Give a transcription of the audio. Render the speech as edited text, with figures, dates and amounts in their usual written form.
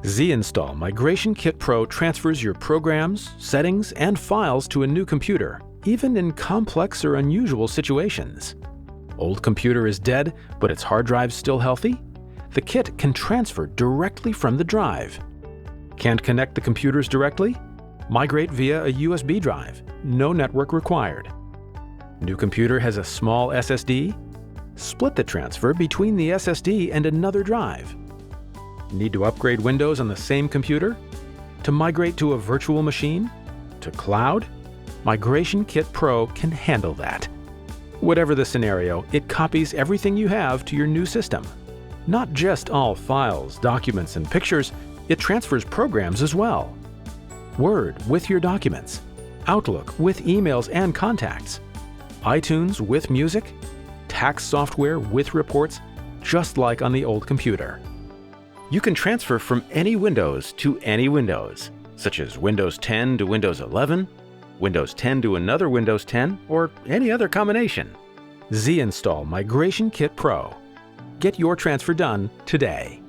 Zinstall Migration Kit Pro transfers your programs, settings, and files to a new computer, even in complex or unusual situations. Old computer is dead, but its hard drive's still healthy? The kit can transfer directly from the drive. Can't connect the computers directly? Migrate via a USB drive. No network required. New computer has a small SSD? Split the transfer between the SSD and another drive. Need to upgrade Windows on the same computer? To migrate to a virtual machine? To cloud? Migration Kit Pro can handle that. Whatever the scenario, it copies everything you have to your new system. Not just all files, documents, and pictures, it transfers programs as well. Word with your documents, Outlook with emails and contacts, iTunes with music, tax software with reports, just like on the old computer. You can transfer from any Windows to any Windows, such as Windows 10 to Windows 11, Windows 10 to another Windows 10, or any other combination. Zinstall Migration Kit Pro. Get your transfer done today.